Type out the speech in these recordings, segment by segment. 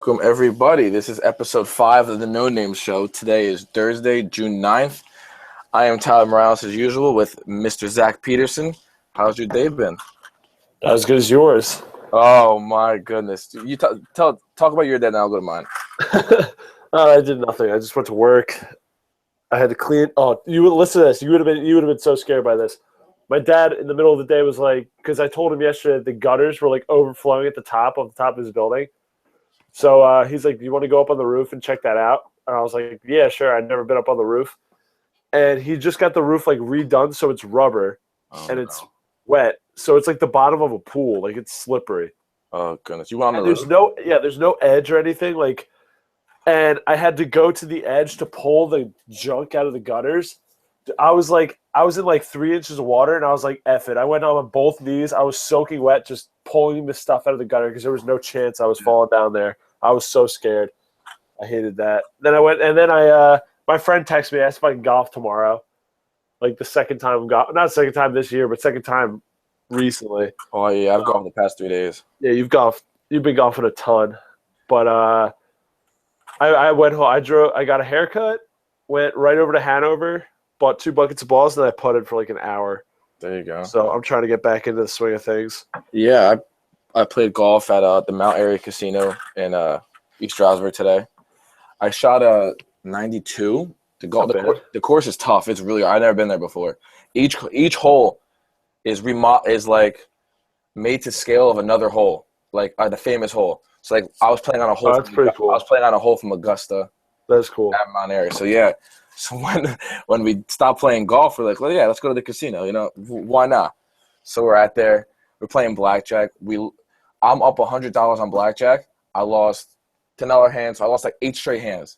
Welcome, everybody. This is episode 5 of the No Name Show. Today is Thursday, June 9th. I am Tyler Morales, as usual, with Mr. Zach Peterson. How's your day been? Not as good as yours. Oh, my goodness. You talk about your day, and I'll go to mine. I did nothing. I just went to work. I had to clean. Oh, you would listen to this. You would have been so scared by this. My dad, in the middle of the day, was like, because I told him yesterday that the gutters were like overflowing at the top of his building. So he's like, "Do you want to go up on the roof and check that out?" And I was like, "Yeah, sure." I'd never been up on the roof, and he just got the roof like redone, so it's rubber and it's wet, so it's like the bottom of a pool, like it's slippery. Oh, goodness. You went on the There's roof? there's no edge or anything like. And I had to go to the edge to pull the junk out of the gutters. I was in like 3 inches of water, and I was like, "Eff it!" I went on both knees. I was soaking wet, just pulling the stuff out of the gutter because there was no chance I was falling down there. I was so scared. I hated that. Then I went, and then my friend texted me, asked if I can golf tomorrow. Like the second time not second time this year, but second time recently. Oh, yeah. I've golfed the past 3 days. Yeah, you've been golfing a ton, but I went home. I got a haircut, went right over to Hanover, bought 2 buckets of balls, and I putted for like an hour. There you go. So I'm trying to get back into the swing of things. Yeah, I played golf at the Mount Airy Casino in East Stroudsburg today. I shot a 92. The course is tough. It's really – I've never been there before. Each hole is like made to scale of another hole, like the famous hole. So like I was playing on a hole. That's pretty cool. I was playing on a hole from Augusta. That's cool. At Mount Airy. So yeah. So when we stopped playing golf, we're like, well, yeah, let's go to the casino. You know, why not? So we're out there. We're playing blackjack. I'm up $100 on blackjack. I lost $10 hands. So I lost like 8 straight hands.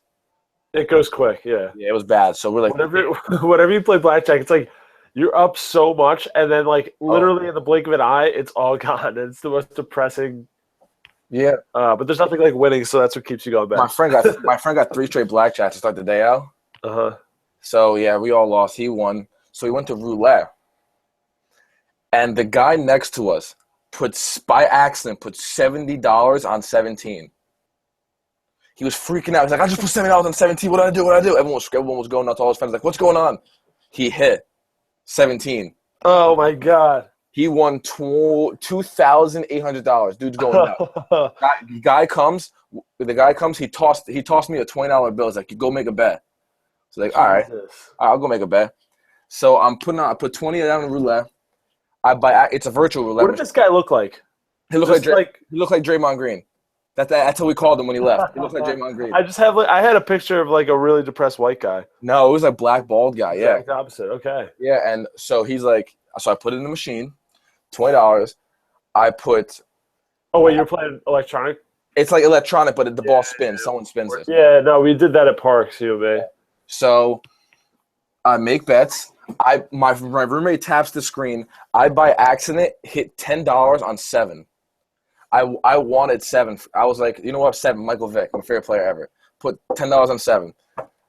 It goes quick. Yeah. Yeah, it was bad. So we're like, whenever you play blackjack, it's like you're up so much, and then like literally in the blink of an eye, it's all gone. It's the most depressing. Yeah. But there's nothing like winning, so that's what keeps you going back. My friend got 3 straight blackjack to start the day out. So yeah, we all lost. He won. So we went to roulette, and the guy next to us by accident put $70 on 17. He was freaking out. He's like, "I just put $70 on 17. What do I do? What do I do?" Everyone was going nuts. All his friends like, "What's going on?" He hit 17. Oh my god. He won $2,800. Dude's going nuts. The guy comes. He tossed me a $20 bill. He's like, "You go make a bet." So like, all right, I'll go make a bet. So I put 20 down in roulette. It's a virtual roulette. What did this guy look like? He looked like Draymond Green. That's how we called him when he left. He looked like Draymond Green. I had a picture of like a really depressed white guy. No, it was like black bald guy. Yeah, exact opposite. Okay. Yeah, and so he's like, so I put it in the machine, $20. I put. Oh wait, you're playing electronic? It's like electronic, but the ball spins. Someone spins it. Yeah, no, we did that at Parks, U of A. So I make bets. My roommate taps the screen. I by accident hit $10 on 7. I wanted 7. I was like, you know what, 7. Michael Vick, my favorite player ever. Put $10 on 7.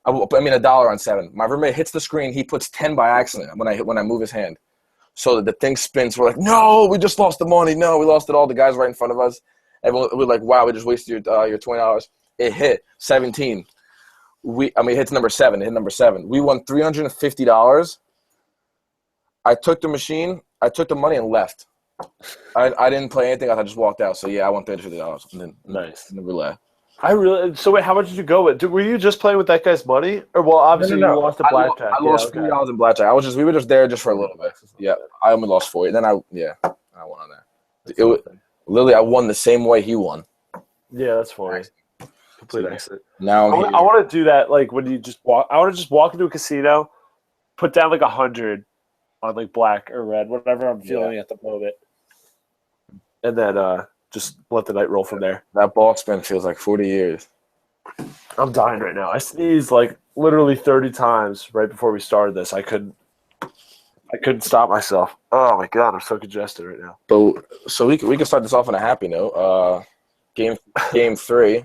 $1 on 7. My roommate hits the screen. He puts 10 by accident when I move his hand. So the thing spins. We're like, no, we just lost the money. No, we lost it all. The guys right in front of us. Everyone, we're like, wow, we just wasted your $20. It hit 17. It hits number 7. It hit number 7. We won $350. I took the machine. I took the money and left. I didn't play anything. I just walked out. So yeah, I won $350. And then nice in the roulette. So wait, how much did you go with? Were you just playing with that guy's money, or well, obviously No. you lost the blackjack? I lost $40 in blackjack. We were just there just for a little bit. Yeah, I only lost 40. Then I won on that. Literally, I won the same way he won. Yeah, that's funny. Complete exit. Now I want to do that. Like when you just walk. I want to just walk into a casino, put down like 100 on like black or red, whatever I'm feeling at the moment, and then just let the night roll from there. That ball spin feels like 40 years. I'm dying right now. I sneezed like literally 30 times right before we started this. I couldn't stop myself. Oh my god, I'm so congested right now. But so we can start this off on a happy note. Game 3.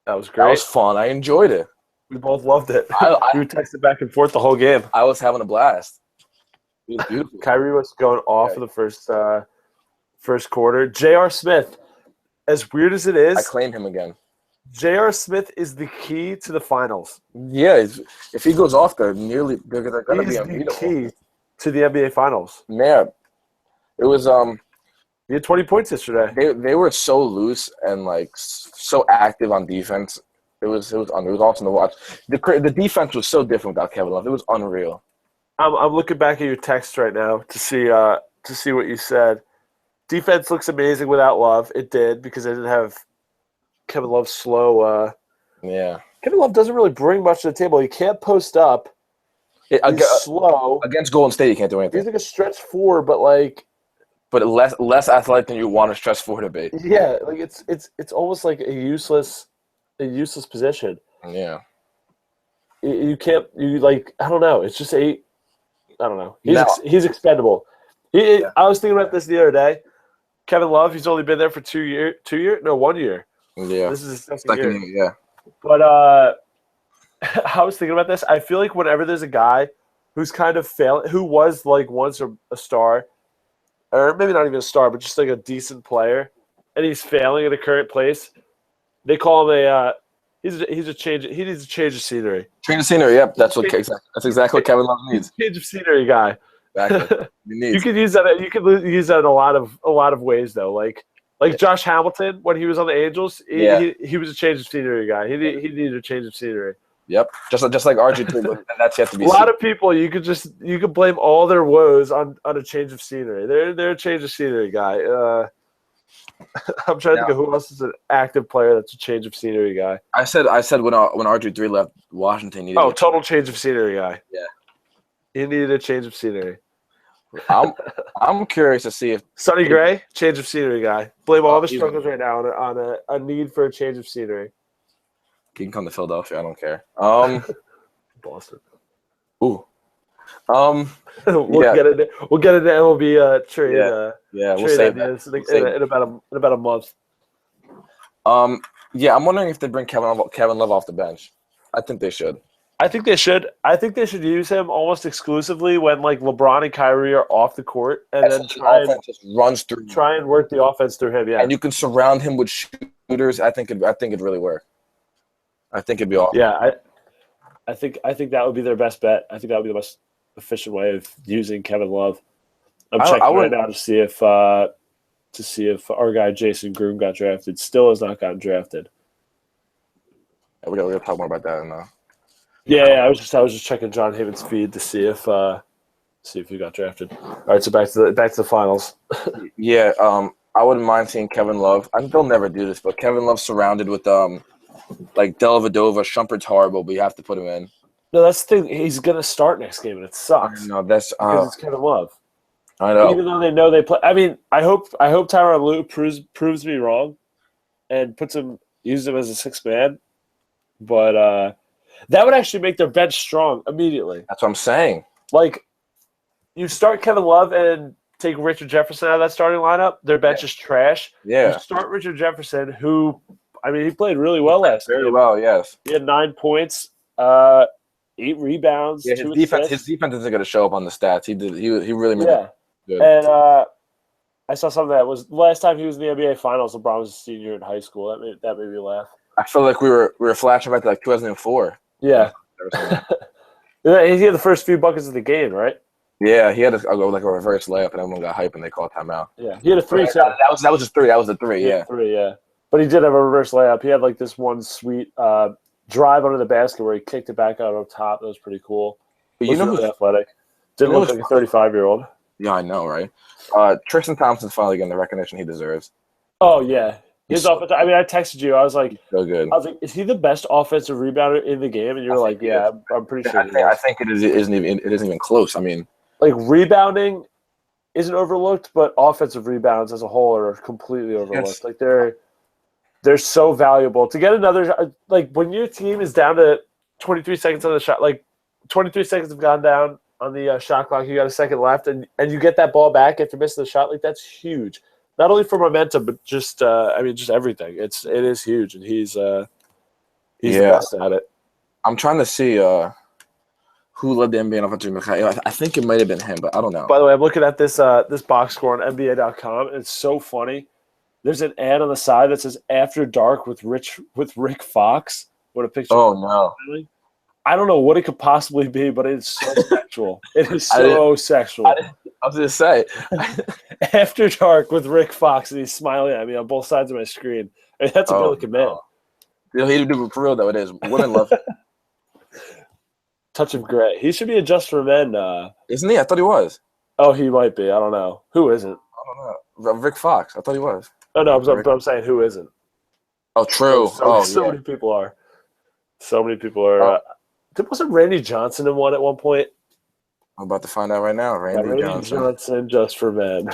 That was great. That was fun. I enjoyed it. We both loved it. We texted back and forth the whole game. I was having a blast. It was beautiful. Kyrie was going off for the first quarter. J.R. Smith, as weird as it is, I claim him again. J.R. Smith is the key to the finals. Yeah, if he goes off, they're gonna He be is the unbeatable. key to the NBA finals. Yeah, it was He had 20 points yesterday. they were so loose and like so active on defense. It was awesome to watch. The defense was so different without Kevin Love. It was unreal. I'm looking back at your text right now to see what you said. Defense looks amazing without Love. It did because they didn't have Kevin Love's slow. Yeah, Kevin Love doesn't really bring much to the table. He can't post up. He's slow. Against Golden State, you can't do anything. He's like a stretch four, but like, but less athletic than you want a stretch four to be. yeah, like it's almost like a useless position. Yeah, You can't I don't know. It's just I don't know. He's expendable. I was thinking about this the other day. Kevin Love, he's only been there for 1 year. yeah. This is his second year. Yeah. But I was thinking about this. I feel like whenever there's a guy who's kind of failing, who was like once a star, or maybe not even a star, but just like a decent player, and he's failing at a current place, they call him he's a change. He needs a change of scenery. Change of scenery. Yep, that's exactly what Kevin Love needs. Change of scenery guy. Exactly. You could use that. You could use that in a lot of ways though. Like Josh Hamilton when he was on the Angels, he was a change of scenery guy. He needed a change of scenery. Yep, just like RG3, and that's yet to be a lot of people you could blame all their woes on a change of scenery. They're a change of scenery guy. I'm trying to think of who else is an active player that's a change of scenery guy. I said when RG3 left Washington, total change of scenery guy. Yeah, he needed a change of scenery. I'm curious to see if Sonny Gray, change of scenery guy. Blame all the struggles right now on a need for a change of scenery. He can come to Philadelphia. I don't care. Boston. Ooh. We'll get into MLB trade. We'll save that in about a month. I'm wondering if they bring Kevin Love off the bench. I think they should. I think they should use him almost exclusively when like LeBron and Kyrie are off the court, and then try and work the offense through him. Yeah, and you can surround him with shooters. I think it'd really work. I think it'd be awesome. Yeah, I think that would be their best bet. I think that would be the most efficient way of using Kevin Love. I'm checking right now to see if our guy Jason Groom got drafted. Still has not gotten drafted. Yeah, we're gonna talk more about that now. Yeah, I was just checking John Haven's feed to see if he got drafted. All right, so back to the finals. Yeah, I wouldn't mind seeing Kevin Love. I think they'll never do this, but Kevin Love surrounded with like Dellavedova. Shumpert's horrible, but you have to put him in. No, that's the thing. He's gonna start next game, and it sucks. No, that's because it's Kevin Love. I know. Even though they know they play. I mean, I hope Tyronn Lue proves me wrong, and uses him as a sixth man. But that would actually make their bench strong immediately. That's what I'm saying. Like, you start Kevin Love and take Richard Jefferson out of that starting lineup. Their bench is trash. Yeah. You start Richard Jefferson, who, I mean, he played really well last night. Very well, yes. He had 9 points, 8 rebounds. Yeah, his defense isn't going to show up on the stats. He really made it good. And I saw something that was last time he was in the NBA Finals. LeBron was a senior in high school. That made me laugh. I feel like we were flashing back to like 2004. Yeah. He had the first few buckets of the game, right? Yeah, he had a reverse layup, and everyone got hype, and they called timeout. Yeah, he had a three. That was his three. That was the three. Yeah, three. Yeah, but he did have a reverse layup. He had like this one sweet drive under the basket where he kicked it back out on top. That was pretty cool. But you know who's athletic? Didn't look like a 35-year-old. Yeah, I know, right? Tristan Thompson's finally getting the recognition he deserves. Oh yeah. His offense. I mean, I texted you. I was like, so good. I was like, is he the best offensive rebounder in the game? And you're like, yeah, I'm pretty sure. I think it isn't even close. I mean, like rebounding isn't overlooked, but offensive rebounds as a whole are completely overlooked. Yes. Like they're so valuable to get another. Like when your team is down to 23 seconds on the shot, like 23 seconds have gone down on the shot clock. You got a second left, and you get that ball back after missing the shot. Like that's huge. Not only for momentum, but just just everything. It is huge, and he's the best at it. I'm trying to see who led the NBA in offensive rebounds. I think it might have been him, but I don't know. By the way, I'm looking at this box score on NBA.com. It's so funny. There's an ad on the side that says "After Dark with Rick Fox." What a picture! Oh no! I don't know what it could possibly be, but it's so sexual. It is I so sexual. I was gonna say. After Dark with Rick Fox, and he's smiling at me on both sides of my screen. I mean, that's a good looking man. He'd do it for real though. It is. Women love it. Touch of gray. He should be a Just for Men. Isn't he? I thought he was. Oh, he might be. I don't know. Who isn't? I don't know. Rick Fox. I thought he was. Oh no, I'm saying who isn't. Oh, true. So many people are. So many people are. Wasn't Randy Johnson in one at one point? I'm about to find out right now. Randy Johnson, Just for Men.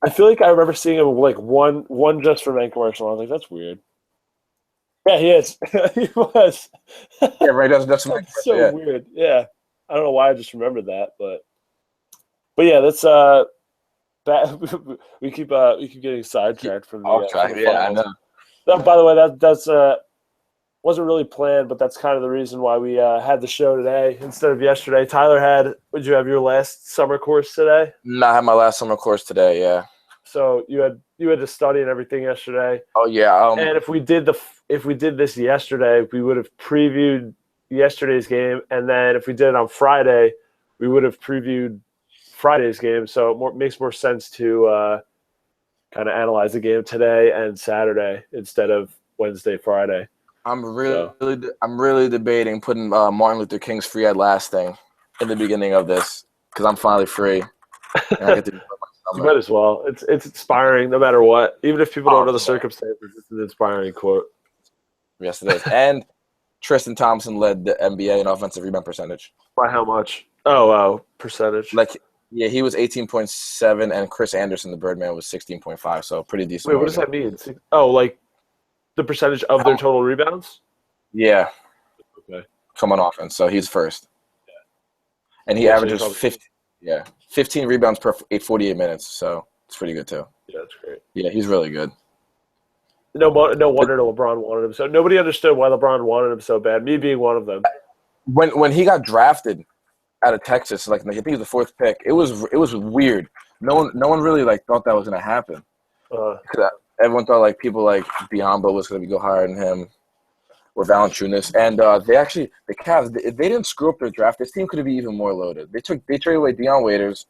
I feel like I remember seeing him like one Just for Men commercial. I was like, that's weird. Yeah, he is. He was. Yeah, right. That's so weird. Yeah, I don't know why I just remembered that, but yeah, that's we keep getting sidetracked from the. I know. By the way, that's wasn't really planned, but that's kind of the reason why we had the show today instead of yesterday. Tyler would you have your last summer course today? No, I had my last summer course today. Yeah. So you had to study and everything yesterday. Oh yeah. And if we did this yesterday, we would have previewed yesterday's game, and then if we did it on Friday, we would have previewed Friday's game. So it makes more sense to kind of analyze the game today and Saturday instead of Wednesday, Friday. I'm really debating putting Martin Luther King's "Free at Last" thing in the beginning of this because I'm finally free. And I get to you might as well. It's inspiring no matter what. Even if people don't know the circumstances, it's an inspiring quote. Yes, it is. And Tristan Thompson led the NBA in offensive rebound percentage. By how much? Oh, wow. Percentage. Yeah, he was 18.7, and Chris Anderson, the Birdman, was 16.5, so pretty decent. Wait, what does that mean? Oh, like the percentage of their total rebounds? Yeah. Okay. Coming off, and so he's first. Yeah. And he averages 15 rebounds per 48 minutes, so it's pretty good too. Yeah, that's great. Yeah, he's really good. No wonder LeBron wanted him so. Nobody understood why LeBron wanted him so bad. Me being one of them. When he got drafted out of Texas, I think he was the fourth pick. It was weird. No one really thought that was gonna happen. Everyone thought people like Biyombo was gonna go higher than him, or Valanciunas, and the Cavs they didn't screw up their draft. This team could have been even more loaded. They traded away Dion Waiters,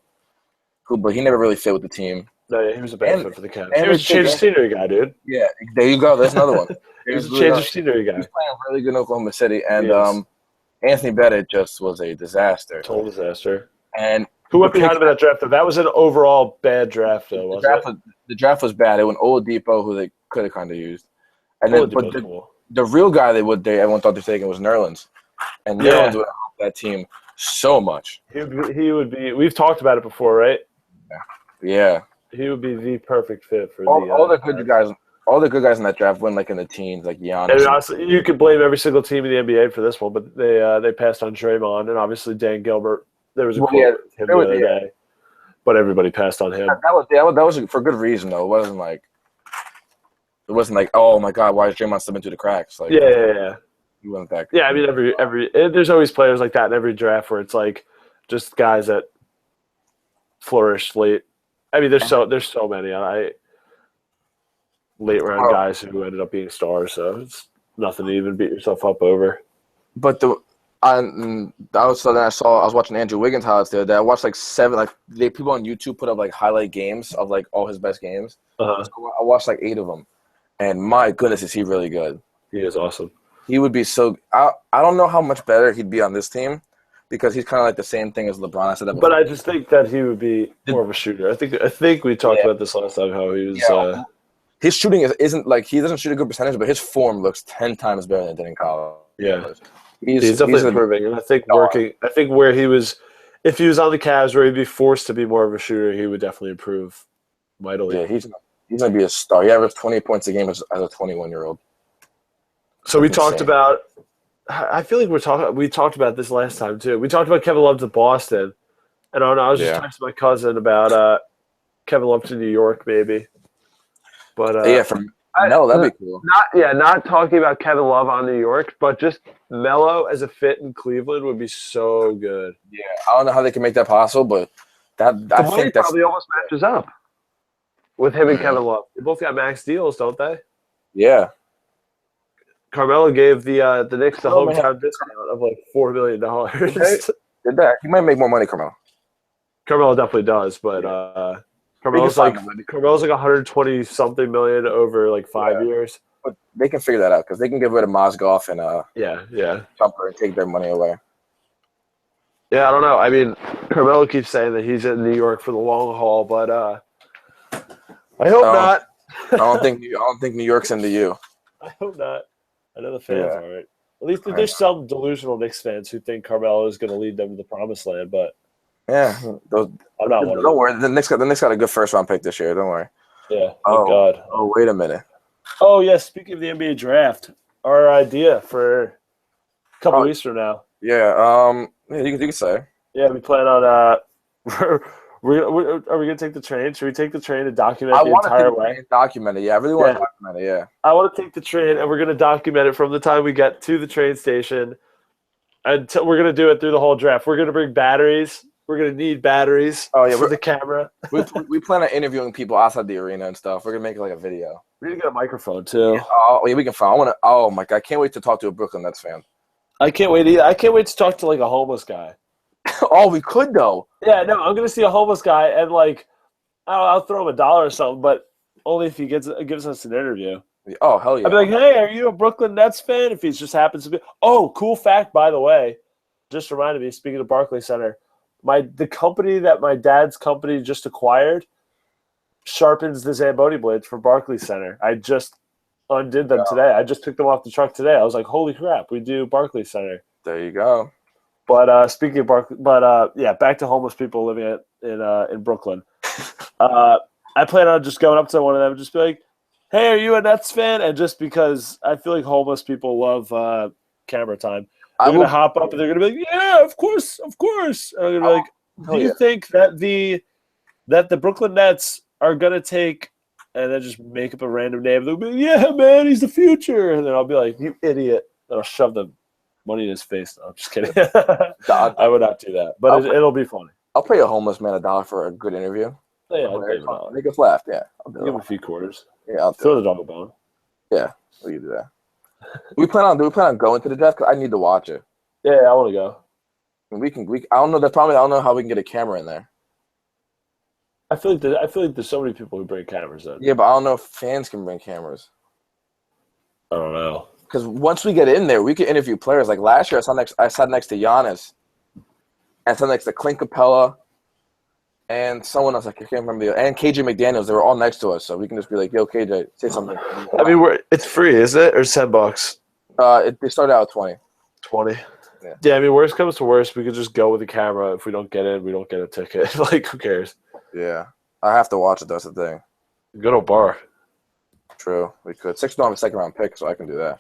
but he never really fit with the team. No, yeah, he was a bad fit for the Cavs. He was a change of scenery guy, dude. Yeah, there you go. That's another one. He was a change of scenery guy. He's playing really good in Oklahoma City, and Anthony Bennett just was a disaster. Total disaster. And who went behind him in that draft? Though? That was an overall bad draft, though, wasn't it? The draft was bad. It went Oladipo, who they could have kind of used, and then the real guy everyone thought they were taking was Nerlens, and Nerlens would help that team so much. He would be. We've talked about it before, right? Yeah. He would be the perfect fit for all the good guys. All the good guys in that draft went in the teens, like Giannis. And honestly, you could blame every single team in the NBA for this one, but they passed on Draymond and obviously Dan Gilbert. There was a quote with him the other day, but everybody passed on him. That was for good reason though. It wasn't like oh my god, why is Draymond slipping through the cracks? Yeah. He wasn't that. Yeah, I mean there's always players like that in every draft where it's just guys that flourish late. I mean, there's so many late round guys who ended up being stars, so it's nothing to even beat yourself up over. But I was watching Andrew Wiggins highlights the other day. I watched people on YouTube put up highlight games of all his best games. Uh-huh. So I watched 8 of them, and my goodness, is he really good? He is awesome. He would be so. I don't know how much better he'd be on this team. Because he's kind of the same thing as LeBron. I said that before. But I just think that he would be more of a shooter. I think we talked about this last time, how he was. Yeah. His shooting isn't he doesn't shoot a good percentage, but his form looks 10 times better than it did in college. Yeah, he's definitely improving, and I think I think where he was, if he was on the Cavs, where he'd be forced to be more of a shooter, he would definitely improve mightily. Yeah, he's gonna be a star. He averaged 20 points a game as a 21-year-old. So we talked about. I feel like we talked about this last time too. We talked about Kevin Love to Boston, and I was just texting my cousin about Kevin Love to New York, maybe. But that'd be cool. Not talking about Kevin Love on New York, but just Melo as a fit in Cleveland would be so good. Yeah, I don't know how they can make that possible, but I think that's probably almost matches up. with him and Kevin Love. They both got max deals, don't they? Yeah. Carmelo gave the Knicks the Oh, man. hometown discount of like $4 million. Did that? He might make more money, Carmelo. Carmelo definitely does, but Carmelo's find like him. 120 something million over like 5 years. But they can figure that out because they can get rid of Mozgov and Yeah. Jumper and take their money away. Yeah, I don't know. I mean, Carmelo keeps saying that he's in New York for the long haul, but I hope not. I don't think New York's into you. I hope not. I know the fans Yeah. aren't. At least there's some delusional Knicks fans who think Carmelo is going to lead them to the promised land, but Yeah, I'm not one of them. don't worry. The Knicks got a good first round pick this year. Don't worry. Yeah, thank God. Oh, wait a minute. Oh, yeah, speaking of the NBA draft, our idea for a couple weeks from now. Yeah, you can say. Yeah, we plan on are we going to take the train? Should we take the train and document the entire way? Document it. Yeah, I really want to document it. Yeah. I want to take the train, and we're going to document it from the time we get to the train station until we're going to do it through the whole draft. We're going to bring batteries. We're going to need batteries for the camera. we plan on interviewing people outside the arena and stuff. We're going to make it like a video. We need to get a microphone, too. Yeah, we can find. Oh, my God. I can't wait to talk to a Brooklyn Nets fan. I can't wait either. I can't wait to talk to, like, a homeless guy. Oh, we could, though. Yeah, no, I'm going to see a homeless guy, and, like, I'll throw him $1 or something, but only if he gives us an interview. Oh, hell yeah. I'd be like, hey, are you a Brooklyn Nets fan? If he just happens to be. Oh, cool fact, by the way. Just reminded me, speaking of Barclays Center, the company that my dad's company just acquired sharpens the Zamboni blades for Barclays Center. I just undid them today. I just took them off the truck today. I was like, holy crap, we do Barclays Center. There you go. But speaking of Barclays, back to homeless people living in Brooklyn. I plan on just going up to one of them and just be like, hey, are you a Nets fan? And just because I feel like homeless people love camera time, they're going to hop up and they're going to be like, yeah, of course. And I'm going to be like, do you think that the Brooklyn Nets are going to take and then just make up a random name? They'll be like, yeah, man, he's the future. And then I'll be like, you idiot. And I'll shove the money in his face. No, I'm just kidding. I would not do that. But it'll be funny. I'll pay a homeless man $1 for a good interview. Yeah, I'll pay him $1. Make us laugh. Yeah. I'll give him a few quarters. Yeah, I'll throw the dog a bone. Yeah, we can do that. Do we plan on going to the draft? 'Cause I need to watch it. Yeah, I want to go. I don't know. I don't know how we can get a camera in there. I feel like there's so many people who bring cameras in. Yeah, but I don't know if fans can bring cameras. I don't know. Because once we get in there, we can interview players. Like last year, I sat next to Giannis. I sat next to Clint Capella. And someone else, I can't remember, and KJ McDaniels, they were all next to us, so we can just be like, yo, KJ, say something. I mean, it's free, isn't it? Or $10? They started out at 20. 20? Yeah, I mean, worst comes to worst, we could just go with the camera. If we don't get in, we don't get a ticket. Like, who cares? Yeah. I have to watch it, that's the thing. Good old bar. True, we could. Sixers don't have a second-round pick, so I can do that.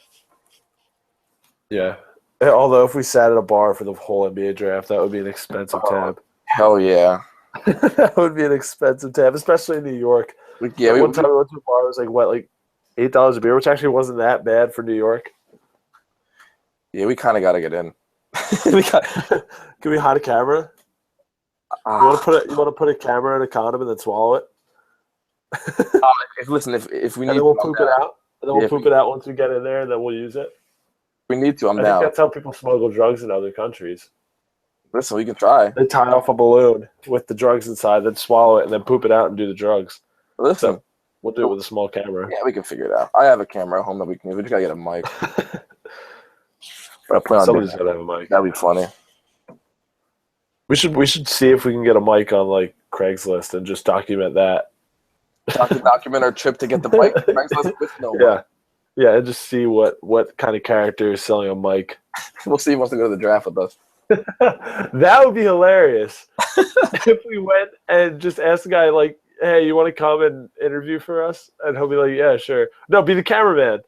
Yeah. Although, if we sat at a bar for the whole NBA draft, that would be an expensive tab. Hell yeah. That would be an expensive tab, especially in New York. One time we went to a bar, it was like $8 a beer, which actually wasn't that bad for New York. Yeah, we kind of got to get in. Can we hide a camera? You want to put a camera in a condom and then swallow it? If we need, and then we'll poop it out. And then we'll poop it out once we get in there, and then we'll use it. We need to. I think that's how people smuggle drugs in other countries. Listen, we can try. They tie off a balloon with the drugs inside, then swallow it, and then poop it out and do the drugs. Listen, so we'll do it with a small camera. Yeah, we can figure it out. I have a camera at home that we can use. We just gotta get a mic. Somebody's gotta have a mic. That'd be funny. We should see if we can get a mic on like Craigslist and just document that. Document our trip to get the mic. Craigslist with no mic. Yeah, and just see what kind of character is selling a mic. We'll see who wants to go to the draft with us. That would be hilarious if we went and just asked the guy like, hey, you want to come and interview for us? And he'll be like, yeah, sure. No, be the cameraman.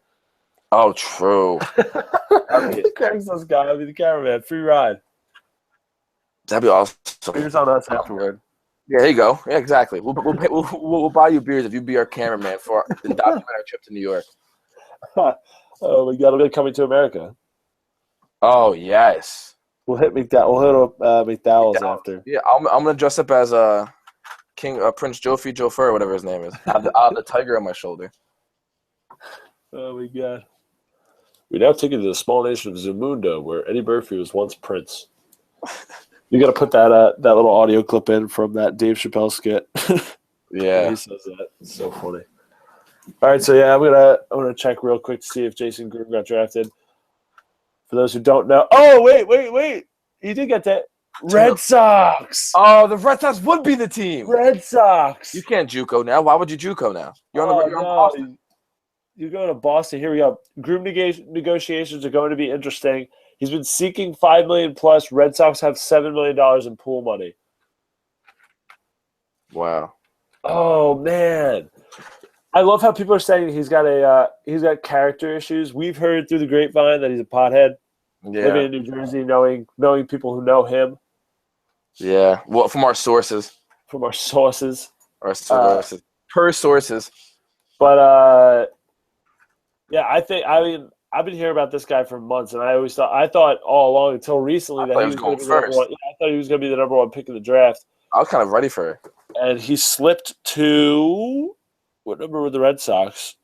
Oh, true. The Craigslist guy, I'll be the cameraman. Free ride. That'd be awesome. Beers on us afterward. Yeah, there you go. Yeah, exactly. We'll buy you beers if you be our cameraman for the documentary trip to New York. Oh my God, we're coming to America. Oh yes. We'll hit McDowell's after. Yeah, I'm gonna dress up as King Prince Jofi Jofer, whatever his name is. I have the tiger on my shoulder. Oh my god. We now take it to the small nation of Zamunda, where Eddie Murphy was once Prince. You got to put that little audio clip in from that Dave Chappelle skit. Yeah. He says that. It's so funny. All right, so yeah, I'm gonna check real quick to see if Jason Gruden got drafted. For those who don't know, oh wait, he did get that. Red Sox. Oh, the Red Sox would be the team. Red Sox. You can't JUCO now. Why would you JUCO now? You're on Boston. You go to Boston. Here we go. Group negotiations are going to be interesting. He's been seeking $5 million plus. Red Sox have $7 million in pool money. Wow. Oh man, I love how people are saying he's got character issues. We've heard through the grapevine that he's a pothead. Yeah. Living in New Jersey, knowing people who know him. Yeah. Well, from our sources. From our sources. Our sources. Per sources. But yeah, I've been hearing about this guy for months, and I thought all along until recently that he was going to be the number one. Yeah, I thought he was going to be the number one pick in the draft. I was kind of ready for it. And he slipped to what number were the Red Sox?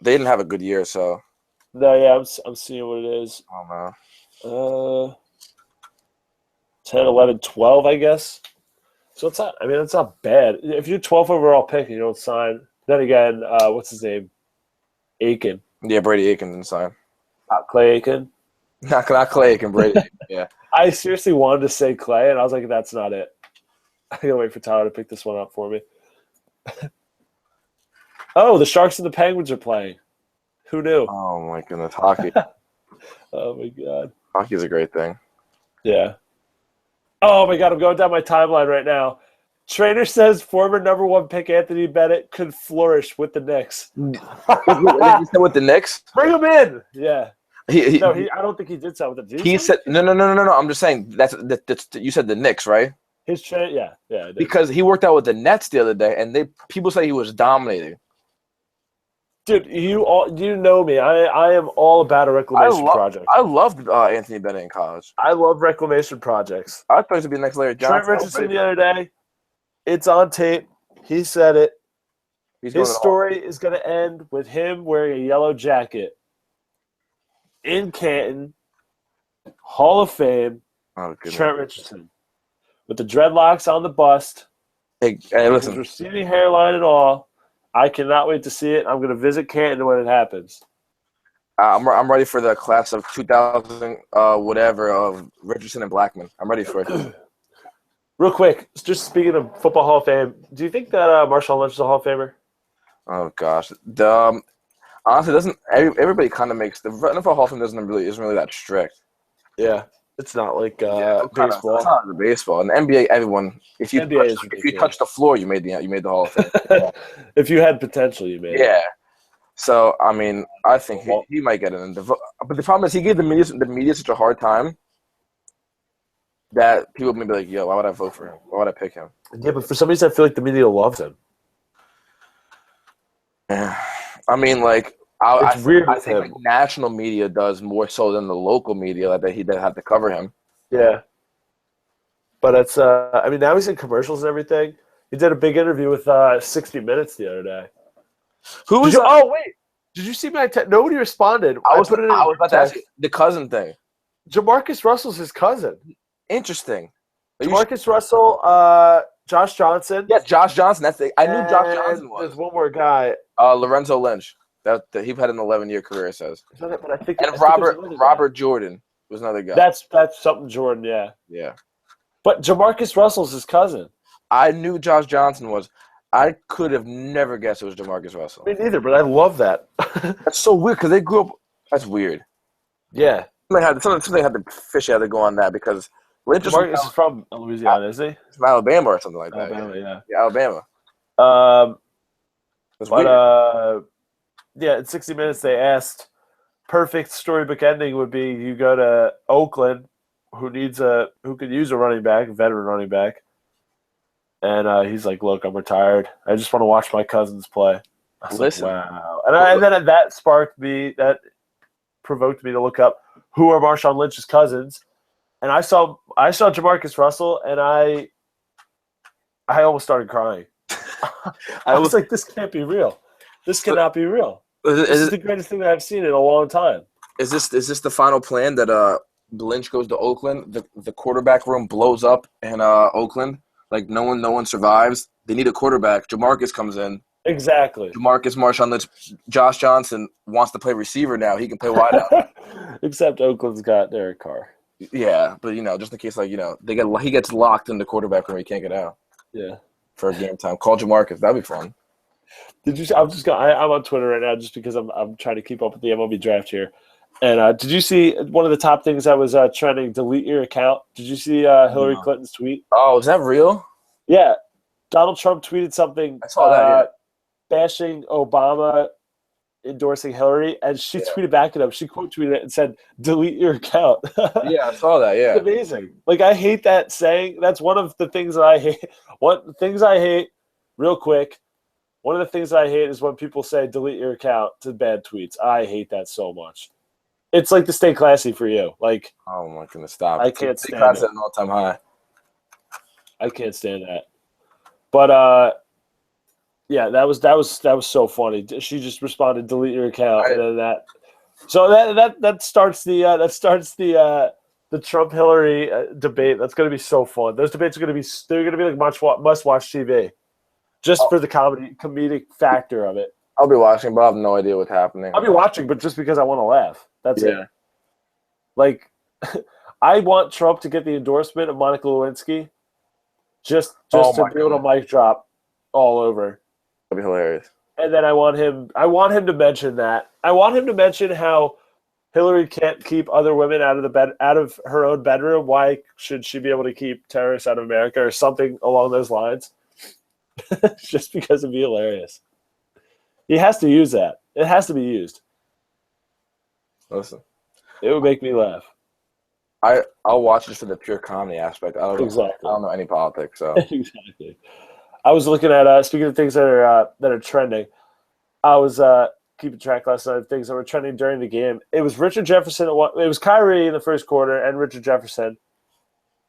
They didn't have a good year, so. No, yeah, I'm seeing what it is. Oh no. 10, 11, 12, I guess. So it's not bad. If you're 12th overall pick and you don't sign, then again, what's his name? Aiken. Yeah, Brady Aiken didn't sign. Not Clay Aiken. Not Clay Aiken, Brady Aiken, yeah. I seriously wanted to say Clay, and I was like, that's not it. I gotta wait for Tyler to pick this one up for me. Oh, the Sharks and the Penguins are playing. Who knew? Oh my goodness, hockey. Oh my god. Hockey's a great thing. Yeah. Oh my god, I'm going down my timeline right now. Trainer says former number one pick Anthony Bennett could flourish with the Knicks. Did you say with the Knicks? Bring him in. Yeah. I don't think he did so with the. He said no. I'm just saying that's you said the Knicks, right? His train, yeah. I did. Because he worked out with the Nets the other day, and people say he was dominating. Dude, you know me. I am all about a reclamation project. I loved Anthony Bennett in college. I love reclamation projects. I thought he would be the next Larry Johnson. Trent Richardson the other day. It's on tape. He said it. His story is going to end with him wearing a yellow jacket in Canton, Hall of Fame. Oh, Trent Richardson with the dreadlocks on the bust. Hey, listen. His receding hairline and all. I cannot wait to see it. I'm going to visit Canton when it happens. I'm ready for the class of 2000 whatever of Richardson and Blackman. I'm ready for it. Real quick, just speaking of Football Hall of Fame, do you think that Marshawn Lynch is a Hall of Famer? Oh gosh, honestly, doesn't everybody kind of makes the NFL Hall of Fame isn't really that strict. Yeah, it's not like baseball. It's not the baseball. In the NBA, everyone if you touch the floor, you made the Hall of Fame. If you had potential, you made it. Yeah. So I mean, I think he might get in. But the problem is he gave the media such a hard time that people may be like, "Yo, why would I vote for him? Why would I pick him?" Yeah, but for some reason, I feel like the media loves him. Yeah. I mean, like, I think like national media does more so than the local media that have to cover him. Yeah. But it's I mean, now he's in commercials and everything. He did a big interview with 60 Minutes the other day. Who was? Oh wait, did you see my? Nobody responded. I was about to ask you the cousin thing. Jamarcus Russell's his cousin. Interesting. Jamarcus Russell, Josh Johnson. Yeah, Josh Johnson. I knew Josh Johnson was. There's one more guy. Lorenzo Lynch. That he had an 11-year career. It says. But I think. And Robert Jordan was another guy. That's something Jordan. Yeah. Yeah. But Jamarcus Russell's his cousin. I knew Josh Johnson was. I could have never guessed it was Jamarcus Russell. Me neither, but I love that. That's so weird because they grew up. That's weird. Yeah. Something had to fish out to go on that because Lynch Jamarcus is from Louisiana, is he? It's from Alabama or something like that. Alabama, yeah, Alabama. Yeah, in 60 Minutes they asked, perfect storybook ending would be you go to Oakland, who could use a running back, a veteran running back, and he's like, "Look, I'm retired. I just want to watch my cousins play." Listen, like, wow, and then that provoked me to look up who are Marshawn Lynch's cousins, and I saw Jamarcus Russell, and I almost started crying. I was like, this can't be real. This cannot be real. This is the greatest thing that I've seen in a long time. Is this the final plan that Lynch goes to Oakland? The quarterback room blows up in Oakland. Like no one survives. They need a quarterback. Jamarcus comes in. Exactly. Jamarcus, Marshawn Lynch, Josh Johnson wants to play receiver now. He can play wideout. Except Oakland's got Derek Carr. Yeah, but just in case, he gets locked in the quarterback room, he can't get out. Yeah. For a game time, call Jamarcus. That'd be fun. Did you? I'm on Twitter right now just because I'm trying to keep up with the MLB draft here. And did you see one of the top things that was trending? Delete your account. Did you see Hillary Clinton's tweet? Oh, is that real? Yeah, Donald Trump tweeted something. I saw that. Yeah. Bashing Obama, endorsing Hillary, and she tweeted back at him. She quote tweeted it and said, "Delete your account." Yeah, I saw that. Yeah, it's amazing. Like I hate that saying. That's one of the things that I hate. Things I hate, real quick. One of the things that I hate is when people say "delete your account" to bad tweets. I hate that so much. It's like to stay classy for you. Like, oh my goodness, stop! I can't stand it. it. An all-time high. I can't stand that. But yeah, that was so funny. She just responded, "Delete your account," and then that. So that starts the Trump Hillary debate. That's going to be so fun. Those debates are going to be like must watch TV, just for the comedic factor of it. I'll be watching, but I have no idea what's happening. I'll be watching, but just because I want to laugh. That's it. Like, I want Trump to get the endorsement of Monica Lewinsky, just to be able to mic drop all over. That'd be hilarious. And then I want him to mention that. I want him to mention how Hillary can't keep other women out of her own bedroom. Why should she be able to keep terrorists out of America or something along those lines? Just because it'd be hilarious. He has to use that. It has to be used. Listen, it would make me laugh. I'll watch it for the pure comedy aspect. I don't know any politics, so exactly. I was looking at speaking of things that are trending. I was keeping track last night of things that were trending during the game. It was Richard Jefferson. It was Kyrie in the first quarter and Richard Jefferson,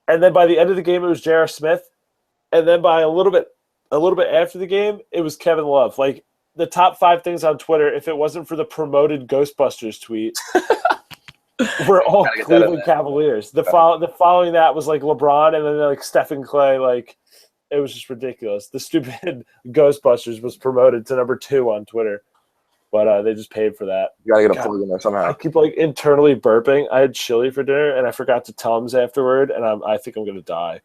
and then by the end of the game it was J.R. Smith, and then by a little bit after the game it was Kevin Love. Like the top 5 things on Twitter, if it wasn't for the promoted Ghostbusters tweet, were all Cleveland Cavaliers. The following that was like LeBron, and then like Stephen Clay. Like it was just ridiculous. The stupid Ghostbusters was promoted to number 2 on Twitter, but they just paid for that. You gotta get a plug in there somehow. I keep like internally burping. I had chili for dinner, and I forgot to Tums afterward, and I think I'm gonna die.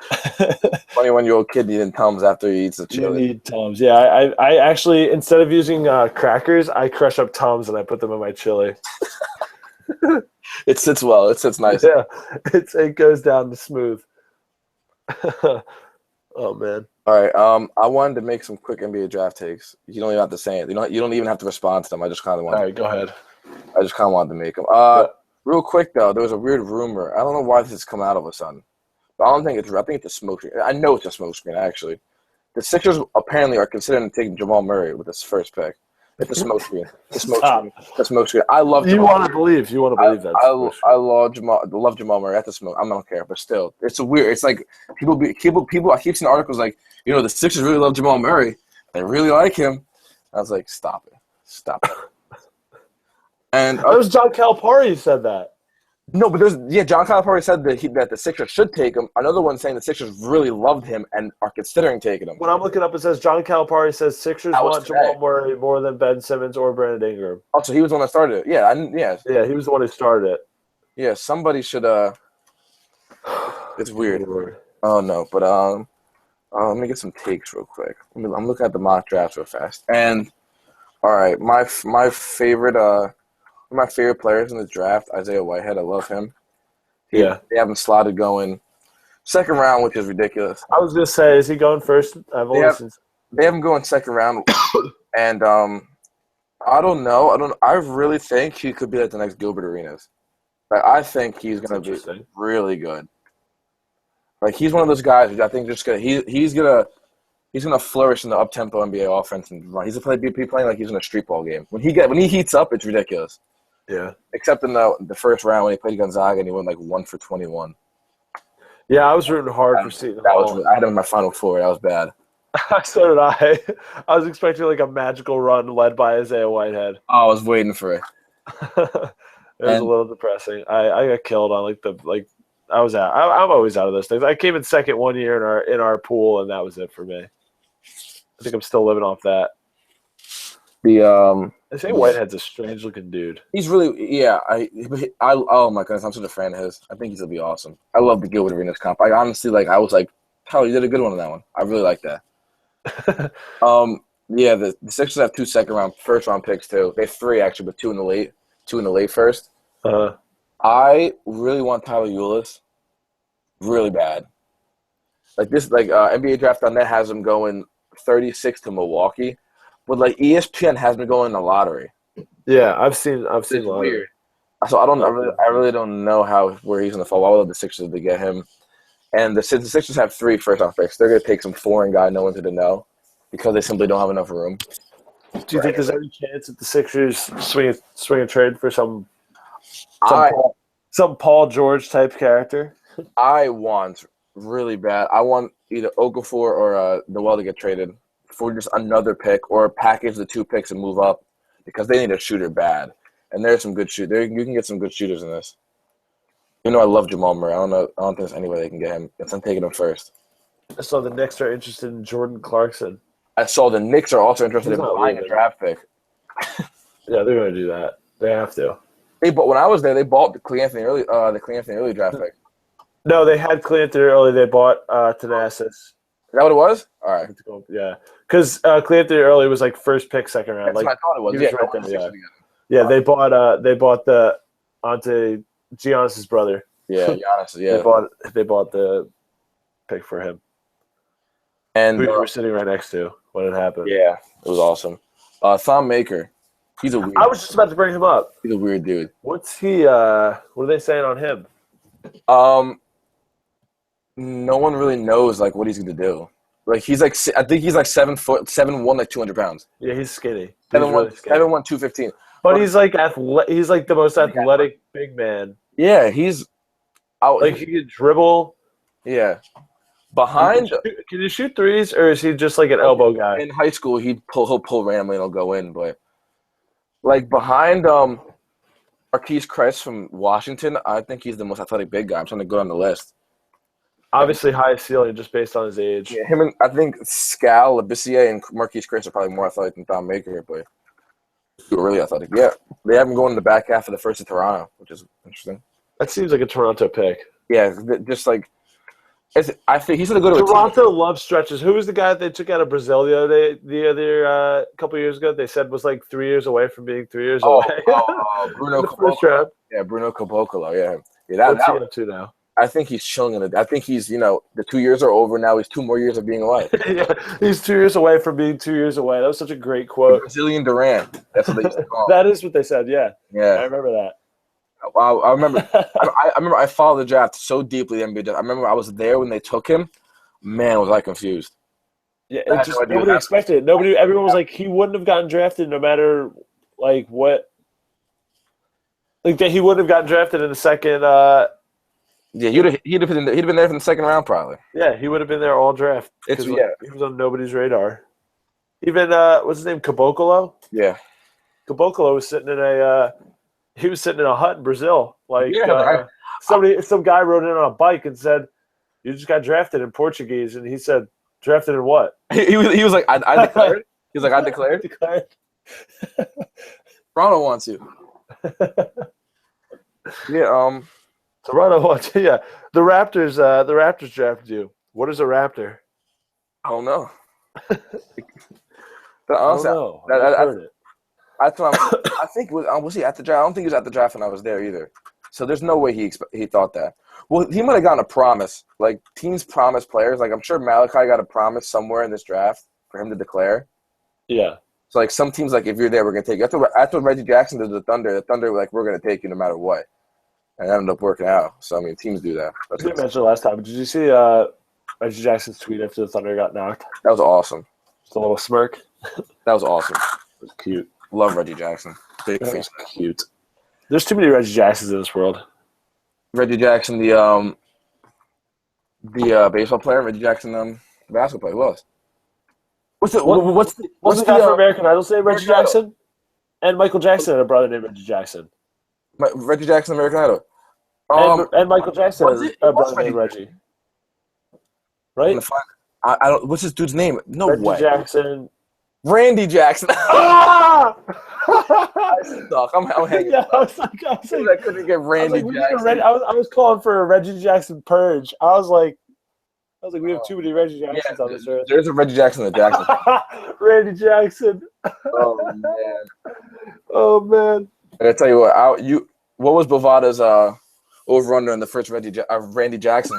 21-year-old kid needing Tums after he eats the chili. You need Tums, yeah. I actually, instead of using crackers, I crush up Tums and I put them in my chili. It sits well. It sits nice. Yeah, it goes down smooth. Oh man. All right. I wanted to make some quick NBA draft takes. You don't even have to say it. You don't even have to respond to them. I just kind of wanted. All right, go ahead. I just kind of wanted to make them. Real quick though, there was a weird rumor. I don't know why this has come out all of a sudden. But I don't think it's. I think it's a smoke screen. I know it's a smoke screen actually. The Sixers apparently are considering taking Jamal Murray with this first pick. It's a smoke screen. It's a smoke screen. It's a smoke screen. I love Jamal. You want to believe that. I love Jamal Murray. That's a smoke. I don't care, but still, it's a weird. It's like people. I keep seeing articles like, the Sixers really love Jamal Murray. They really like him. I was like, stop it. And it was John Calipari who said that. No, but John Calipari said that the Sixers should take him. Another one saying the Sixers really loved him and are considering taking him. When I'm looking up, it says John Calipari says Sixers want Jamal Murray more than Ben Simmons or Brandon Ingram. Oh, so he was the one that started it. Yeah, Yeah, he was the one who started it. Yeah, somebody should. It's weird. Oh no, but let me get some takes real quick. I'm looking at the mock drafts real fast. And all right, my favorite. One of my favorite players in the draft, Isaiah Whitehead. I love him. They have him slotted going second round, which is ridiculous. I was going to say, is he going first? They have him going second round. And I don't know. I really think he could be like the next Gilbert Arenas. Like, I think he's going to be really good. Like, he's one of those guys who I think he's gonna flourish in the up-tempo NBA offense, and he's gonna be playing like he's in a street ball game. When he heats up, it's ridiculous. Yeah. Except in the first round when he played Gonzaga and he went like 1 for 21. Yeah, I was rooting hard for Seton Hall. I had him in my Final Four. That was bad. So did I. I was expecting like a magical run led by Isaiah Whitehead. I was waiting for it. It was a And little depressing. I got killed on like I was out. I'm always out of those things. I came in second one year in our pool, and that was it for me. I think I'm still living off that. the Isaiah Whitehead's a strange looking dude. he's really I oh my goodness, I'm such a fan of his. I think he's gonna be awesome. I love the Gilbert Arenas comp. I honestly I was like, hell, you did a good one on that one. I really like that. Yeah, the Sixers have 2 first round picks too. They have 3 actually, but 2 in the late, 2 in the late first. Uh, I really want Tyler Ulis, really bad. Like this, NBA Draft on net has him going 36 to Milwaukee, but like ESPN has me going in the lottery. yeah, I've seen It's a lot of weird. So I really don't know where he's gonna fall. I would love the Sixers to get him. And since the Sixers have 3 first round picks, they're gonna take some foreign guy no one's gonna know because they simply don't have enough room. Do you think there's any chance that the Sixers swing a trade for some I Paul George type character? I want really bad. I want either Okafor or Noel to get traded for just another pick, or package the 2 picks and move up because they need a shooter bad. And there's some good shooters. You can get some good shooters in this. You know, I love Jamal Murray. I don't think there's any way they can get him. It's I'm taking him first. I saw the Knicks are interested in Jordan Clarkson. I saw the Knicks are also interested He's in not buying a leaving. draft pick. Yeah, they're going to do that. They have to. But when I was there, they bought the Clee Anthony early draft pick. Is No, they had Clinton early. They bought Thanasis. that what it was? All right. Yeah, because Clinton early was like first pick, second round. That's Like what I thought it was. he was Yeah, right no, there, the yeah. Sixers together. yeah, they bought the Ante Giannis's brother. Yeah, Giannis. Yeah. They bought the pick for him. And Who you were sitting right next to when it happened. yeah, it was awesome. Thon Maker. He's a weird. I was just about to bring him up. He's a weird dude. What's he? What are they saying on him? No one really knows like what he's gonna do. Like I think he's like 7 foot, 7'1", like 200 pounds. Yeah, he's skinny. He's 7'1", really skinny. 7'1", 215. But he's like he's like the most athletic big man. Yeah, he's out. Like he can dribble. Yeah, behind Can you shoot threes, or is he just like an elbow guy? in high school, he'll pull randomly and he'll go in. But like behind Marquise Christ from Washington, I think he's the most athletic big guy. I'm trying to go down the list. Obviously, highest ceiling just based on his age. Yeah, him and I think Scal, Labissiere, and Marquise Christ are probably more athletic than Thon Maker, but they're really athletic. Yeah, they have him going in the back half of the first of Toronto, which is interesting. That seems like a Toronto pick. Yeah, just like I think he's gonna go to a team. Toronto loves stretches. Who was the guy they took out of Brazil the other couple years ago? They said was like 3 years away from being 3 years away. Bruno The first round. Caboclo. Yeah, Bruno Caboclo. Yeah. What's he up to now? I think he's chilling in it. I think he's the 2 years are over now. He's 2 more years of being away. Yeah, he's 2 years away from being 2 years away. That was such a great quote. Brazilian Durant. That's what they used to call him. That is what they said. Yeah, I Yeah, remember that. I remember. I remember. I followed the draft so deeply. The NBA draft. I remember I was there when they took him. Man, was I confused. Yeah, I had it just no idea what nobody expected it. Everyone was like, he wouldn't have gotten drafted no matter like what. Like that, he wouldn't have gotten drafted in the second. Yeah, he'd have been there from the second round probably. Yeah, he would have been there all draft. It's 'cause, yeah, he was on nobody's radar. Even what's his name, Caboclo? yeah. Caboclo was sitting in a hut in Brazil. Like Yeah, some guy rode in on a bike and said, "You just got drafted in Portuguese," and he said, "Drafted in what?" He was like, I declared. He was like, I declared. Declared. Toronto wants you. Yeah. Toronto wants. Yeah, the Raptors drafted you. What is a Raptor? I don't know. I don't know. I've heard it. I think was he at the draft? I don't think he was at the draft when I was there either. So there's no way he thought that. Well, he might have gotten a promise. Like teams promise players. Like I'm sure Malachi got a promise somewhere in this draft for him to declare. Yeah. So like some teams, like if you're there, we're gonna take you. After Reggie Jackson did the Thunder like we're gonna take you no matter what, and it ended up working out. So I mean, teams do that. I didn't mention last time. Did you see Reggie Jackson's tweet after the Thunder got knocked? That was awesome. Just a little smirk. That was awesome. It was cute. Love Reggie Jackson. Big That face. was cute. There's too many Reggie Jacksons in this world. Reggie Jackson, the baseball player. Reggie Jackson, basketball player. Who else? What's the What's what's the guy the from American Idol say? Reggie American Idol? Jackson? And Michael Jackson had a brother named Reggie Jackson. Reggie Jackson, American Idol. And Michael Jackson Was has it? a It was brother named Reggie. Reggie. I'm Right? gonna find. I don't. What's this dude's name? No Reggie way. Jackson. Randy Jackson. Ah! I suck. I'm hanging. Yeah, up. I couldn't get Randy Jackson. I was calling for a Reggie Jackson purge. I was like, we have too many Reggie Jacksons on this earth. There's a Reggie Jackson and a Jackson. Randy Jackson. Oh man. Oh man. I gotta tell you what. What was Bovada's over under in the first Randy Jackson?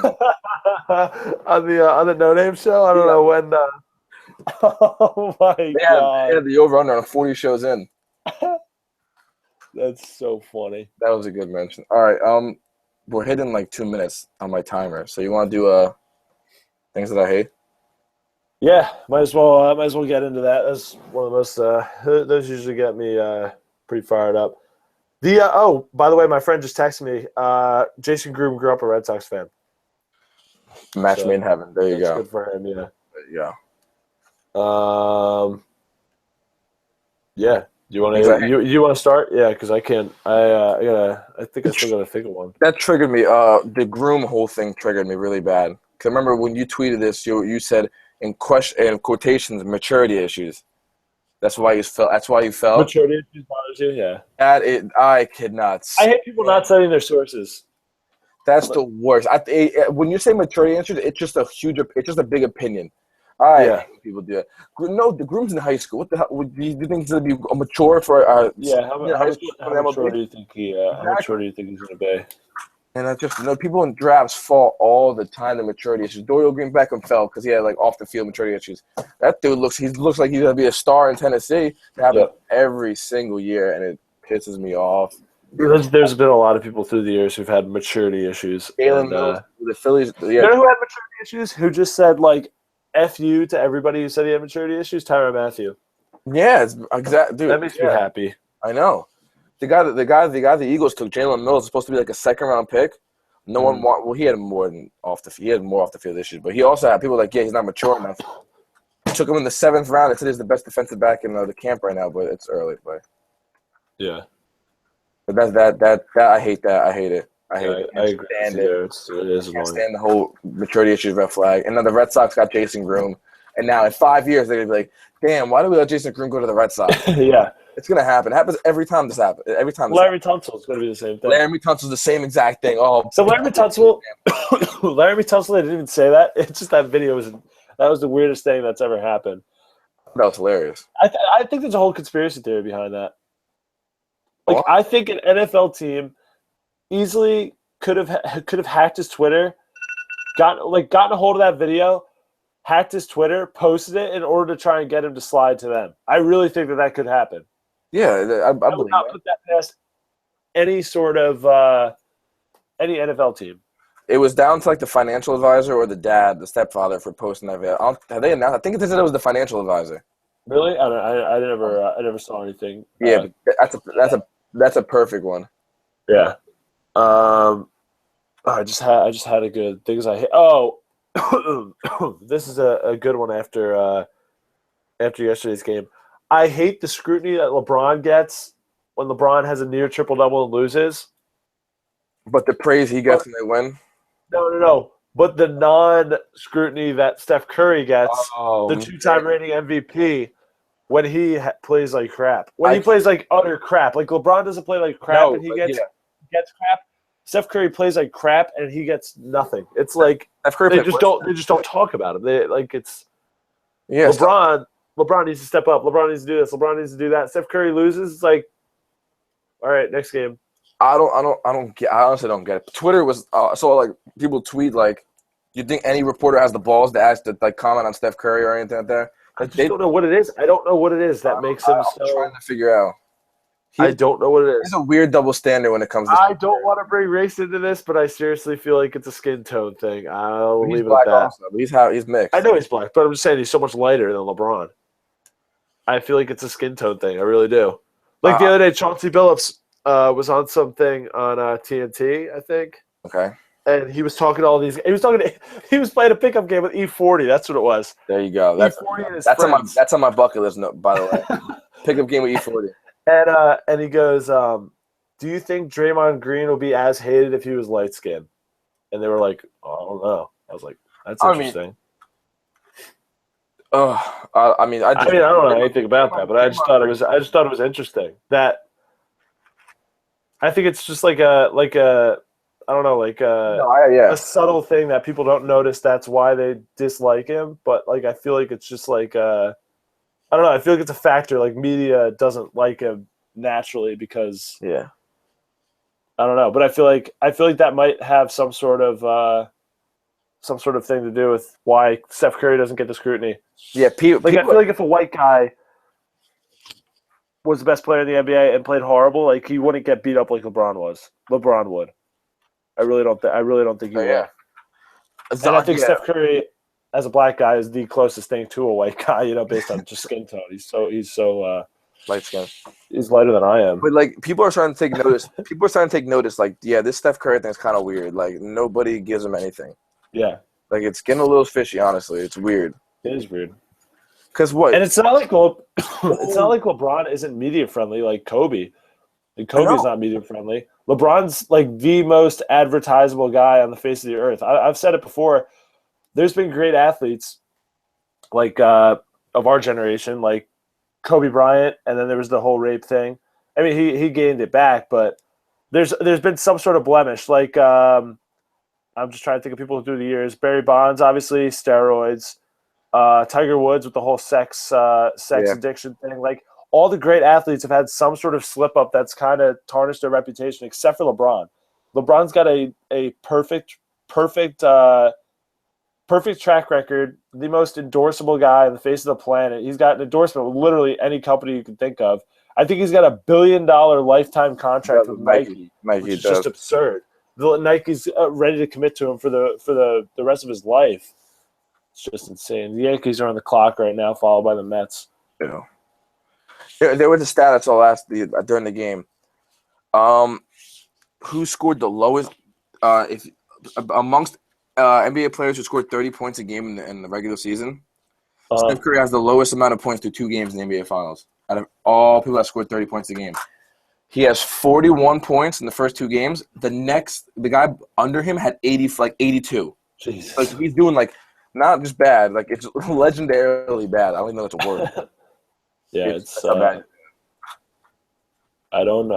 on the No Name show. I don't know when. Oh my god. They had the over under on 40 shows in. That's so funny. That was a good mention. All right. We're hitting like 2 minutes on my timer. So you want to do things that I hate? Yeah, might as well get into that. That's one of the most. Those usually get me pretty fired up. By the way, my friend just texted me. Jason Groom grew up a Red Sox fan. Match made in heaven. There you That's go. good for him. Yeah. Yeah. Yeah. Do you want Exactly. to you want to start? Yeah, because I can't. I think I still gotta think of one. That triggered me. The Groom whole thing triggered me really bad. Because I remember when you tweeted this, you said in quotations, maturity issues. That's why you felt. That's why you felt. Maturity issues bothers you? Yeah. I cannot. I hate people not citing their sources. That's the worst. When you say maturity issues, it's just a big opinion. Yeah. People do it. No, the Groom's in high school. What the hell? Do you think he's gonna be mature for? How high school mature do you think how mature do you think he's gonna be? And I just people in drafts fall all the time to maturity issues. Dorial Green Beckham fell because he had like off the field maturity issues. That dude looks like he's gonna be a star in Tennessee. It happens every single year, and it pisses me off. There's been a lot of people through the years who've had maturity issues. Jalen Mills, the Phillies. Yeah. You know who had maturity issues? Who just said like "F you" to everybody who said he had maturity issues? Tyrann Mathieu. Yeah, it's exactly. Dude, that makes me happy. I know. The guy the Eagles took, Jalen Mills, is supposed to be like a second-round pick. No one want. Well, he had more off the field issues, but he also had people like, he's not mature enough. Took him in the 7th round. They said he's the best defensive back in the camp right now, but it's early. But yeah, but that I hate that. I hate it. I hate it. I agree. Stand it is I annoying. can't stand the whole maturity issues red flag. And then the Red Sox got Jason Groom, and now in 5 years they're gonna be like, damn, why did we let Jason Groom go to the Red Sox? Yeah. It's gonna happen. It happens every time this happens. Every time. Larry Tunsil's gonna be the same thing. Larry Tunsil's the same exact thing. Oh, so Larry Tunsil, they didn't even say that. It's just that video was the weirdest thing that's ever happened. That was hilarious. I think there's a whole conspiracy theory behind that. Like I think an NFL team easily could have hacked his Twitter, gotten a hold of that video, hacked his Twitter, posted it in order to try and get him to slide to them. I really think that could happen. Yeah, I would not put that past any sort of any NFL team. It was down to like the financial advisor or the stepfather for posting that video. Have they announced? I think they said it was the financial advisor. Really? I never saw anything. Yeah, that's a perfect one. Yeah. I just had a good things I hate. Oh, this is a good one after yesterday's game. I hate the scrutiny that LeBron gets when LeBron has a near triple-double and loses. But the praise he gets when they win? No. But the non-scrutiny that Steph Curry gets, the two-time reigning MVP, when he plays like crap. When he plays like utter crap. Like LeBron doesn't play like crap and he gets crap. Steph Curry plays like crap and he gets nothing. It's like they just don't talk about him. LeBron needs to step up. LeBron needs to do this. LeBron needs to do that. Steph Curry loses. It's like, all right, next game. I honestly don't get it. Twitter was so like people tweet like, you think any reporter has the balls to ask to like comment on Steph Curry or anything like that? I just don't know what it is. I don't know what it is that makes him so. I'm trying to figure out. I don't know what it is. It's a weird double standard when it comes to. I don't want to bring race into this, but I seriously feel like it's a skin tone thing. I'll leave it at that. Also, he's mixed. I know he's black, but I'm just saying he's so much lighter than LeBron. I feel like it's a skin tone thing. I really do. Like the other day, Chauncey Billups was on something on TNT, I think. Okay. and he was talking to all these. He was playing a pickup game with E40. That's what it was. There you go. E40 and his That's friends. on my bucket list. No, by the way, pickup game with E40. And he goes, "Do you think Draymond Green will be as hated if he was light skinned?" And they were like, "Oh, I don't know." I was like, "That's interesting." I mean, I don't know anything about that, but I just thought it was interesting that. I think it's just like a I don't know, like a subtle thing that people don't notice. That's why they dislike him. But like, I feel like it's just like I don't know. I feel like it's a factor. Like media doesn't like him naturally because I don't know. But I feel like that might have some sort of thing to do with why Steph Curry doesn't get the scrutiny. Yeah, I feel like if a white guy was the best player in the NBA and played horrible, like he wouldn't get beat up like LeBron was. LeBron would. I really don't think he would. Yeah. And I think Steph Curry, as a black guy, is the closest thing to a white guy, based on just skin tone. He's so light skin. He's lighter than I am. But like, people are starting to take notice. People are starting to take notice. Like, yeah, this Steph Curry thing is kind of weird. Like, nobody gives him anything. Yeah. Like, it's getting a little fishy. Honestly, it's weird. It is weird. Because what? And it's not like LeBron isn't media friendly like Kobe. And Kobe's not media friendly. LeBron's like the most advertisable guy on the face of the earth. I've said it before. There's been great athletes like of our generation, like Kobe Bryant, and then there was the whole rape thing. I mean, he gained it back, but there's been some sort of blemish. Like I'm just trying to think of people through the years. Barry Bonds, obviously, steroids. Tiger Woods with the whole sex addiction thing. Like all the great athletes have had some sort of slip up that's kind of tarnished their reputation, except for LeBron. LeBron's got a perfect track record, the most endorsable guy on the face of the planet. He's got an endorsement with literally any company you can think of. I think he's got $1 billion lifetime contract with Nike, which is just absurd. Nike's ready to commit to him for the rest of his life. It's just insane. The Yankees are on the clock right now, followed by the Mets. Yeah. There was a stat I saw during the game. Who scored the lowest? If amongst NBA players who scored 30 points a game in the regular season, Steph Curry has the lowest amount of points through 2 games in the NBA Finals out of all people that scored 30 points a game. He has 41 points in the first 2 games. The guy under him had 82. Jesus. Like he's doing like. Not just bad, like it's legendarily bad. I don't even know it's a word. Yeah, it's bad. I don't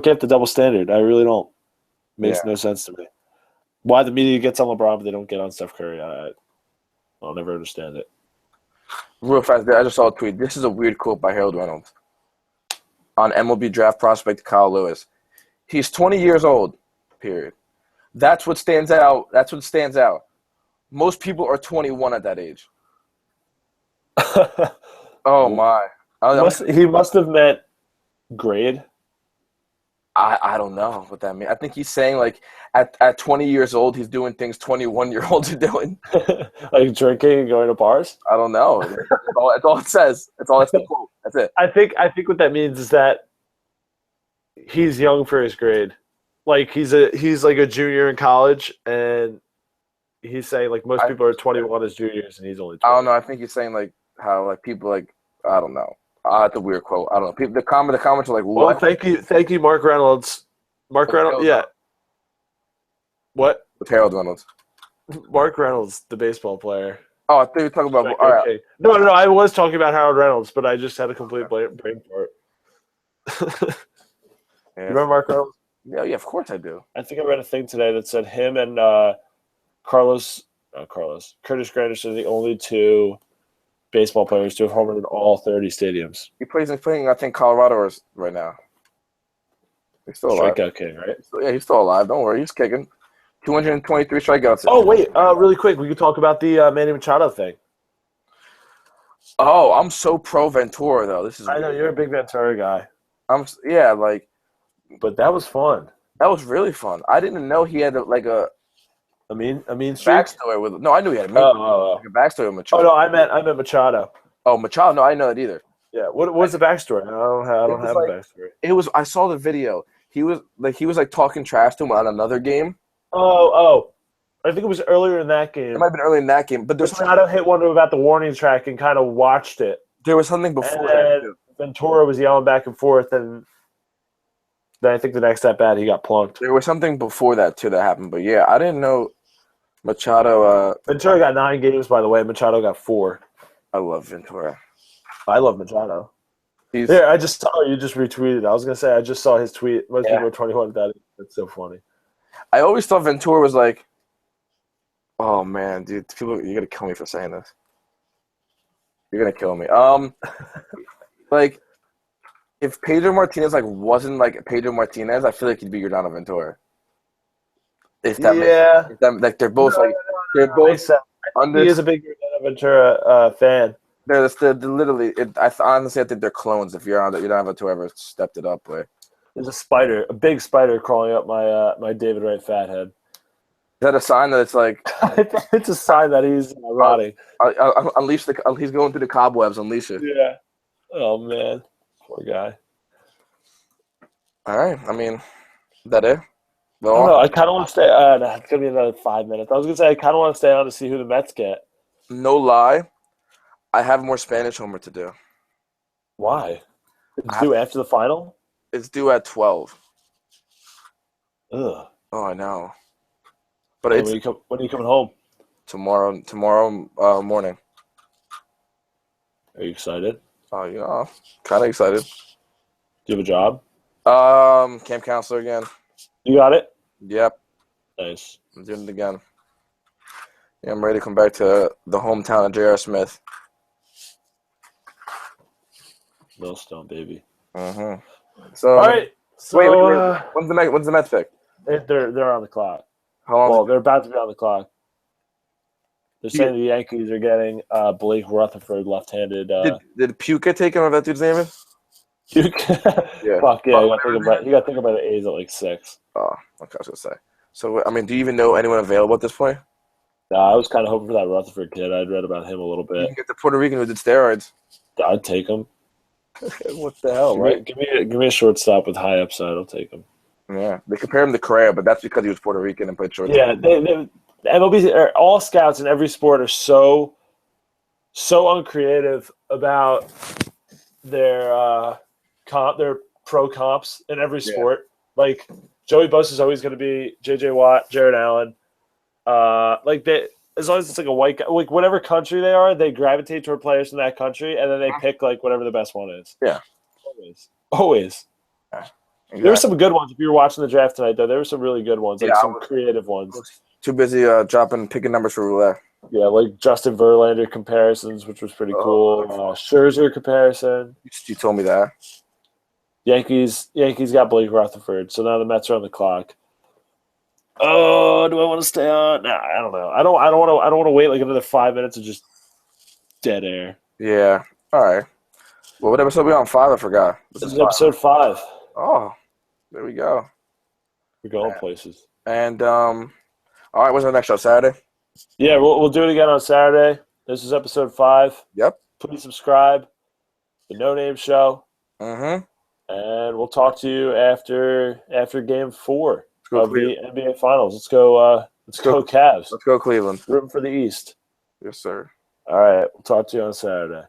get the double standard. I really don't. Makes no sense to me. Why the media gets on LeBron but they don't get on Steph Curry? I'll never understand it. Real fast, I just saw a tweet. This is a weird quote by Harold Reynolds on MLB draft prospect Kyle Lewis. He's 20 years old. Period. That's what stands out. Most people are 21 at that age. Oh, my. He must have meant grade. I don't know what that means. I think he's saying, like, at 20 years old, he's doing things 21-year-olds are doing. Like drinking and going to bars? I don't know. That's all it says. That's the quote. That's it. I think what that means is that he's young for his grade. Like, he's like a junior in college, and he's saying like most people are 21 as juniors, and he's only 20. I don't know. I think he's saying like how like people like I don't know. That's a weird quote. I don't know. People, the comments are like, what? Well, thank you, Mark Reynolds. Mark Reynolds, yeah. What? With Harold Reynolds. Mark Reynolds, the baseball player. Oh, I think you're talking about. All right. No. I was talking about Harold Reynolds, but I just had a complete brain fart. You remember Mark Reynolds? Yeah, of course I do. I think I read a thing today that said him and Curtis Granderson are the only 2 baseball players to have homered in all 30 stadiums. He's playing, I think, Colorado right now. He's still alive. Strikeout king, right? He's still alive. Don't worry, he's kicking. 223 strikeouts. Oh, wait, really quick, we could talk about the Manny Machado thing. Oh, I'm so pro Ventura though. I know you're a big Ventura guy. But that was fun. That was really fun. I didn't know he had a mean backstory with. No, I knew he had a backstory with Machado. Oh no, I meant Machado. Oh, Machado. No, I didn't know that either. Yeah. What's the backstory? I don't have a backstory. I saw the video. he was like talking trash to him on another game. Oh. I think it was earlier in that game. It might have been early in that game, but Machado hit one about the warning track and kind of watched it. there was something before And that too. Ventura was yelling back and forth, and then I think the next at bat he got plunked. There was something before that too that happened, but yeah, I didn't know Machado. Ventura got 9 games, by the way. Machado got 4. I love Ventura. I love Machado. He's Yeah, I just saw you just retweeted. I was gonna say I just saw his tweet. Most Yeah. people are 21 that. That's so funny. I always thought Ventura was like, oh man, dude, people, you're gonna kill me for saying this. You're gonna kill me. Like, if Pedro Martinez wasn't like Pedro Martinez, I feel like he'd be Yordano Ventura. If that makes sense. Like they're both they're both under. He is a big Ventura fan. They're literally. Honestly, I think they're clones. If Yordano Ventura ever stepped it up, way. There's a big spider crawling up my David Wright fathead. Is that a sign that it's like It's a sign that he's rotting. unleash he's going through the cobwebs? Unleash it. Yeah. Oh man, poor guy. All right. I mean, is that it? I don't know. I kind of want to stay. No, it's gonna be another 5 minutes. I was gonna say I kind of want to stay on to see who the Mets get. No lie, I have more Spanish homework to do. Why? It's due after the final. It's due at 12. Ugh. Oh, I know. But When it's are you coming home? tomorrow morning. Are you excited? Oh, kind of excited. Do you have a job? Camp counselor again. You got it. Yep, Nice. I'm doing it again. Yeah, I'm ready to come back to the hometown of J.R. Smith. Millstone, baby. Mm-hmm. So, All right. So wait. When's the Mets pick? they're on the clock. How long? Well, they're about to be on the clock. They're saying the Yankees are getting Blake Rutherford, left-handed. Did Puke get taken, or that dude's name is? Puke. Yeah. Fuck yeah! You got to think about the A's at like 6. Oh, okay, I was gonna say. So, I mean, do you even know anyone available at this point? Nah, I was kind of hoping for that Rutherford kid. I'd read about him a little You bit. can get the Puerto Rican who did steroids. I'd take him. What the hell, right? Give me a shortstop with high upside. I'll take him. Yeah, they compare him to Correa, but that's because he was Puerto Rican and played short. Yeah, MLB, all scouts in every sport are so uncreative about their their pro comps in every sport. Like Joey Buss is always going to be J.J. Watt, Jared Allen. As long as it's like a white guy, like whatever country they are, they gravitate toward players from that country, and then they pick like whatever the best one is. Yeah, always. Yeah, exactly. There were some good ones. If you were watching the draft tonight, though, there were some really good ones, like some creative ones. Too busy picking numbers for roulette. Yeah, like Justin Verlander comparisons, which was pretty cool. Scherzer comparison. You told me that. Yankees got Blake Rutherford, so now the Mets are on the clock. Oh, do I want to stay on? Nah, I don't know. I don't want to wait like another 5 minutes of just dead air. Yeah. All right. Well, what episode are we on? 5? I forgot. This is episode 5. Oh, there we go. We're going places. And all right, what's our next show? Saturday? Yeah, we'll do it again on Saturday. This is episode 5. Yep. Please subscribe. The No Name Show. Mm-hmm. And we'll talk to you after Game 4 of Cleveland. the NBA Finals. Let's go Cavs. Let's go Cleveland. Rooting for the East. Yes, sir. All right. We'll talk to you on Saturday.